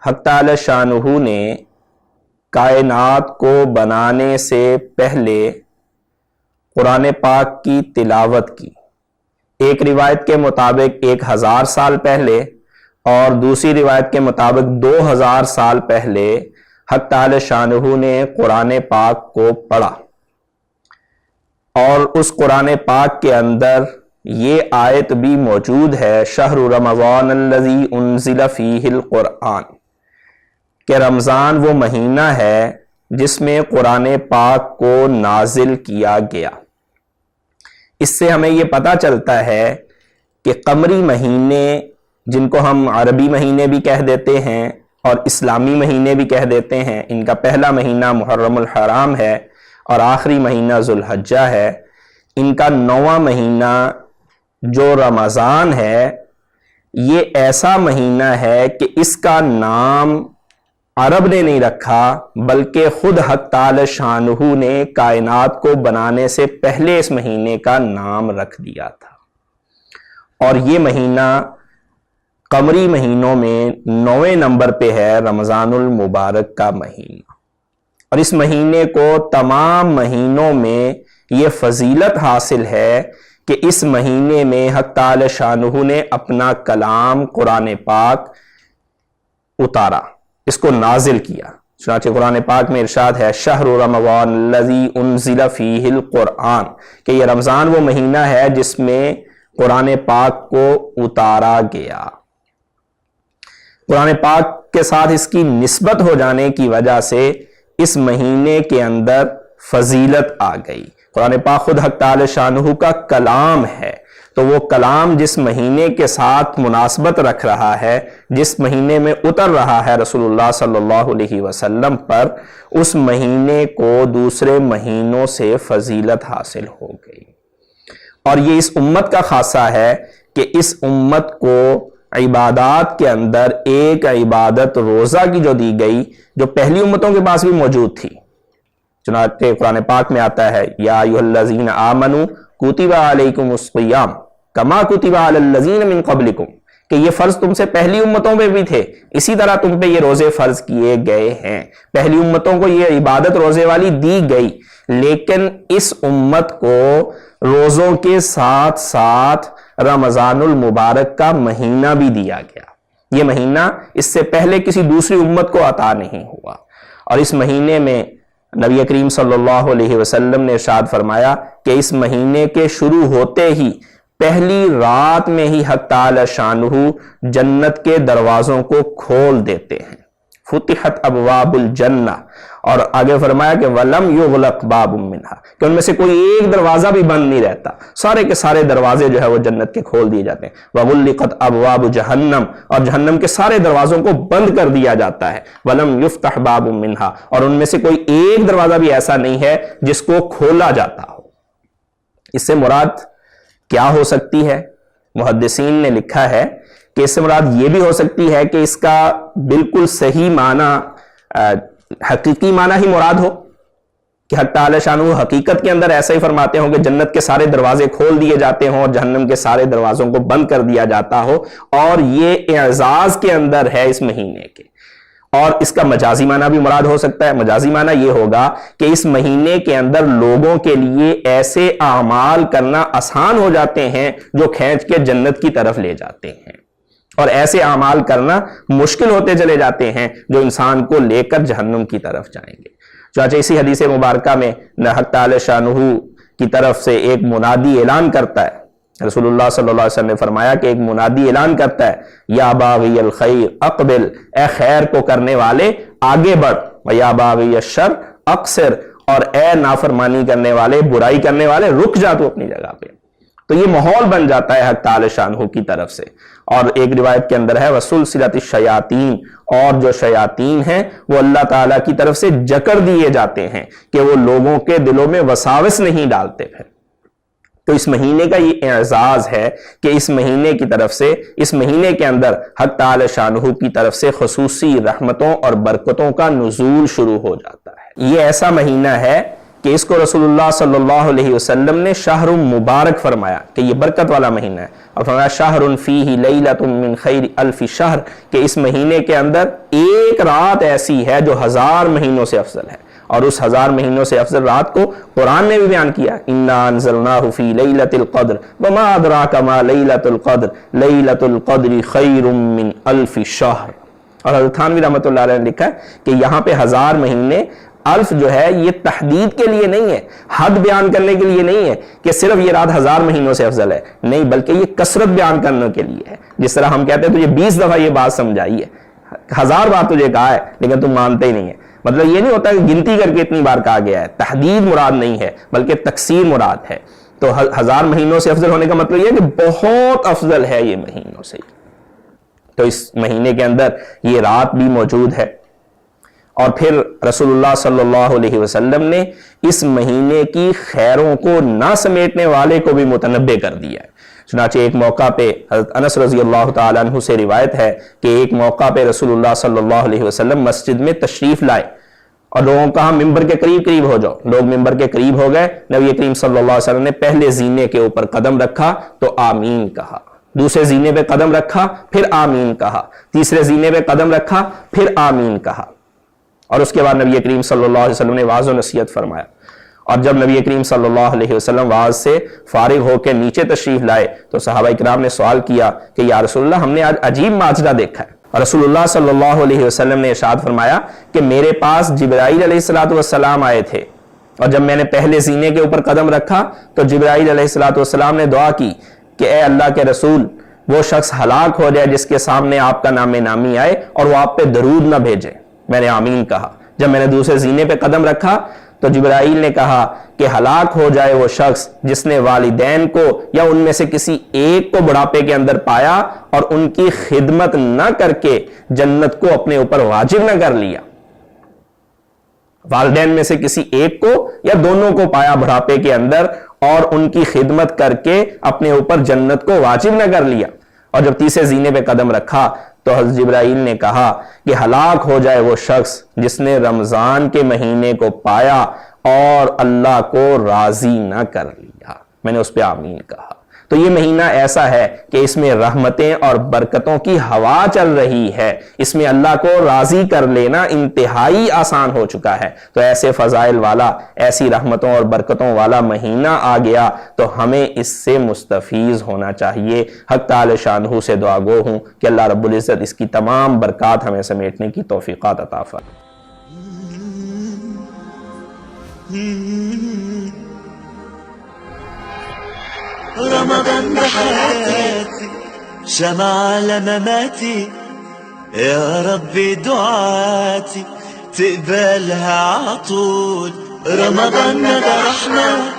حق تعالی شانہ نے کائنات کو بنانے سے پہلے قرآن پاک کی تلاوت کی. ایک روایت کے مطابق 1000 سال پہلے اور دوسری روایت کے مطابق 2000 سال پہلے حق تعالی شانہ نے قرآن پاک کو پڑھا، اور اس قرآن پاک کے اندر یہ آیت بھی موجود ہے شہر رمضان الذی انزل فیہ القرآن، کہ رمضان وہ مہینہ ہے جس میں قرآن پاک کو نازل کیا گیا. اس سے ہمیں یہ پتہ چلتا ہے کہ قمری مہینے جن کو ہم عربی مہینے بھی کہہ دیتے ہیں اور اسلامی مہینے بھی کہہ دیتے ہیں، ان کا پہلا مہینہ محرم الحرام ہے اور آخری مہینہ ذوالحجہ ہے. ان کا 9واں مہینہ جو رمضان ہے یہ ایسا مہینہ ہے کہ اس کا نام عرب نے نہیں رکھا بلکہ خود حق تعالی شانہ نے کائنات کو بنانے سے پہلے اس مہینے کا نام رکھ دیا تھا. اور یہ مہینہ قمری مہینوں میں 9ویں نمبر پہ ہے، رمضان المبارک کا مہینہ. اور اس مہینے کو تمام مہینوں میں یہ فضیلت حاصل ہے کہ اس مہینے میں حق تعالی شانہ نے اپنا کلام قرآن پاک اتارا، اس کو نازل کیا. چنانچہ قرآن پاک میں ارشاد ہے شہر رمضان الذی انزل فیہ القرآن، کہ یہ رمضان وہ مہینہ ہے جس میں قرآن پاک کو اتارا گیا. قرآن پاک کے ساتھ اس کی نسبت ہو جانے کی وجہ سے اس مہینے کے اندر فضیلت آ گئی. قرآن پاک خود حق تعالی شانہ کا کلام ہے، تو وہ کلام جس مہینے کے ساتھ مناسبت رکھ رہا ہے، جس مہینے میں اتر رہا ہے رسول اللہ صلی اللہ علیہ وسلم پر، اس مہینے کو دوسرے مہینوں سے فضیلت حاصل ہو گئی. اور یہ اس امت کا خاصہ ہے کہ اس امت کو عبادات کے اندر ایک عبادت روزہ کی جو دی گئی، جو پہلی امتوں کے پاس بھی موجود تھی. چنانچہ قرآن پاک میں آتا ہے یا ایھا الذین آمنوا کتب علیکم الصیام کما کتب علی الذین من قبلکم، کہ یہ فرض تم سے پہلی امتوں پہ بھی تھے، اسی طرح تم پہ یہ روزے فرض کیے گئے ہیں. پہلی امتوں کو یہ عبادت روزے والی دی گئی، لیکن اس امت کو روزوں کے ساتھ ساتھ رمضان المبارک کا مہینہ بھی دیا گیا. یہ مہینہ اس سے پہلے کسی دوسری امت کو عطا نہیں ہوا. اور اس مہینے میں نبی کریم صلی اللہ علیہ وسلم نے ارشاد فرمایا کہ اس مہینے کے شروع ہوتے ہی پہلی رات میں ہی حق تعالی شانہ جنت کے دروازوں کو کھول دیتے ہیں. فتحت ابواب الجنہ، اور آگے فرمایا کہ وَلَمْ يُغْلَقْ بَابٌ مِّنْهَا، کہ ان میں سے کوئی ایک دروازہ بھی بند نہیں رہتا، سارے کے سارے دروازے جو ہے وہ جنت کے کھول دیے جاتے ہیں. وَغُلِّقَتْ أَبْوَابُ جَهَنَّمَ، اور جہنم کے سارے دروازوں کو بند کر دیا جاتا ہے. وَلَمْ يُفْتَحْ بَابٌ مِّنْهَا، اور ان میں سے کوئی ایک دروازہ بھی ایسا نہیں ہے جس کو کھولا جاتا ہو. اس سے مراد کیا ہو سکتی ہے؟ محدثین نے لکھا ہے کہ اس سے مراد یہ بھی ہو سکتی ہے کہ اس کا بالکل صحیح معنی حقیقی معنی ہی مراد ہو، کہ حق تعالی شانہ حقیقت کے اندر ایسا ہی فرماتے ہوں کہ جنت کے سارے دروازے کھول دیے جاتے ہوں اور جہنم کے سارے دروازوں کو بند کر دیا جاتا ہو، اور یہ اعزاز کے اندر ہے اس مہینے کے. اور اس کا مجازی معنی بھی مراد ہو سکتا ہے. مجازی معنی یہ ہوگا کہ اس مہینے کے اندر لوگوں کے لیے ایسے اعمال کرنا آسان ہو جاتے ہیں جو کھینچ کے جنت کی طرف لے جاتے ہیں، اور ایسے اعمال کرنا مشکل ہوتے چلے جاتے ہیں جو انسان کو لے کر جہنم کی طرف جائیں گے. چنانچہ اسی حدیث مبارکہ میں حق تعالی شانہ کی طرف سے ایک منادی اعلان کرتا ہے. رسول اللہ صلی اللہ علیہ وسلم نے فرمایا کہ ایک منادی اعلان کرتا ہے یا باغی الخیر اقبل، اے خیر کو کرنے والے آگے بڑھ، ویا باغی الشر اقصر، اور اے نافرمانی کرنے والے برائی کرنے والے رک جا تو اپنی جگہ پہ. تو یہ ماحول بن جاتا ہے حق تعالی شانہ کی طرف سے. اور ایک روایت کے اندر ہے وَسُلْسِلَتِ الشَّيَاطِينَ، اور جو شیاطین ہیں وہ اللہ تعالیٰ کی طرف سے جکڑ دیے جاتے ہیں کہ وہ لوگوں کے دلوں میں وساوس نہیں ڈالتے پھر. تو اس مہینے کا یہ اعزاز ہے کہ اس مہینے کی طرف سے، اس مہینے کے اندر حق تعالی شانہ کی طرف سے خصوصی رحمتوں اور برکتوں کا نزول شروع ہو جاتا ہے. یہ ایسا مہینہ ہے کہ اس کو رسول اللہ صلی اللہ علیہ وسلم نے شہر مبارک فرمایا کہ یہ برکت والا مہینہ ہے، اور فرمایا شہر فیہ لیلۃ من خیر الف شہر، کہ اس مہینے کے اندر ایک رات ایسی ہے جو 1000 مہینوں سے افضل ہے، اور اس 1000 مہینوں سے افضل رات کو قرآن نے بھی بیان کیا، انا انزلناہ فی لیلۃ القدر وما ادراک ما لیلۃ القدر لیلۃ القدر خیر من الف شہر۔ اور حضرت تھانوی رحمۃ اللہ علیہ نے لکھا ہے کہ یہاں پہ 1000 مہینے، الف جو ہے یہ تحدید کے لیے نہیں ہے، حد بیان کرنے کے لیے نہیں ہے کہ صرف یہ رات 1000 مہینوں سے افضل ہے، نہیں، بلکہ یہ کثرت بیان کرنے کے لیے ہے۔ جس طرح ہم کہتے ہیں تجھے 20 دفعہ یہ بات سمجھائی ہے، 1000 بار تجھے کہا ہے لیکن تم مانتے ہی نہیں ہے، مطلب یہ نہیں ہوتا کہ گنتی کر کے اتنی بار کہا گیا ہے، تحدید مراد نہیں ہے بلکہ تکثیر مراد ہے۔ تو 1000 مہینوں سے افضل ہونے کا مطلب یہ ہے کہ بہت افضل ہے یہ مہینوں سے۔ تو اس مہینے کے اندر یہ رات بھی موجود ہے، اور پھر رسول اللہ صلی اللہ علیہ وسلم نے اس مہینے کی خیروں کو نہ سمیٹنے والے کو بھی متنبع کر دیا ہے۔ چنانچہ ایک موقع پہ حضرت انس رضی اللہ تعالیٰ عنہ سے روایت ہے کہ ایک موقع پہ رسول اللہ صلی اللہ علیہ وسلم مسجد میں تشریف لائے اور لوگوں کو کہا ممبر کے قریب ہو جاؤ، لوگ ممبر کے قریب ہو گئے، نبی کریم صلی اللہ علیہ وسلم نے پہلے زینے کے اوپر قدم رکھا تو آمین کہا، دوسرے زینے پہ قدم رکھا پھر آمین کہا، تیسرے زینے پہ قدم رکھا پھر آمین کہا، اور اس کے بعد نبی کریم صلی اللہ علیہ وسلم نے واعظ و نصیحت فرمایا۔ اور جب نبی کریم صلی اللہ علیہ وسلم واعظ سے فارغ ہو کے نیچے تشریف لائے تو صحابہ کرام نے سوال کیا کہ یا رسول اللہ ہم نے آج عجیب ماجرا دیکھا ہے، اور رسول اللہ صلی اللہ علیہ وسلم نے ارشاد فرمایا کہ میرے پاس جبرائیل علیہ السلام آئے تھے، اور جب میں نے پہلے زینے کے اوپر قدم رکھا تو جبرائیل علیہ السلام نے دعا کی کہ اے اللہ کے رسول وہ شخص ہلاک ہو جائے جس کے سامنے آپ کا نام نامی آئے اور وہ آپ پہ درود نہ بھیجے، میں نے آمین کہا۔ جب میں نے دوسرے زینے پہ قدم رکھا تو جبرائیل نے کہا کہ ہلاک ہو جائے وہ شخص جس نے والدین کو یا ان میں سے کسی ایک کو بڑھاپے کے اندر پایا اور ان کی خدمت نہ کر کے جنت کو اپنے اوپر واجب نہ کر لیا۔ والدین میں سے کسی ایک کو یا دونوں کو پایا بڑھاپے کے اندر اور ان کی خدمت کر کے اپنے اوپر جنت کو واجب نہ کر لیا، اور جب تیسرے زینے پہ قدم رکھا تو حضرت جبرائیل نے کہا کہ ہلاک ہو جائے وہ شخص جس نے رمضان کے مہینے کو پایا اور اللہ کو راضی نہ کر لیا، میں نے اس پہ آمین کہا۔ تو یہ مہینہ ایسا ہے کہ اس میں رحمتیں اور برکتوں کی ہوا چل رہی ہے، اس میں اللہ کو راضی کر لینا انتہائی آسان ہو چکا ہے۔ تو ایسے فضائل والا، ایسی رحمتوں اور برکتوں والا مہینہ آ گیا تو ہمیں اس سے مستفیض ہونا چاہیے۔ حق تعالی شانہ سے دعا گو ہوں کہ اللہ رب العزت اس کی تمام برکات ہمیں سمیٹنے کی توفیقات عطا فرمائے۔ رمضان ده حياتي شمعة على مماتي، يا ربي دعاتي تقبلها عطول. رمضان ده رحمة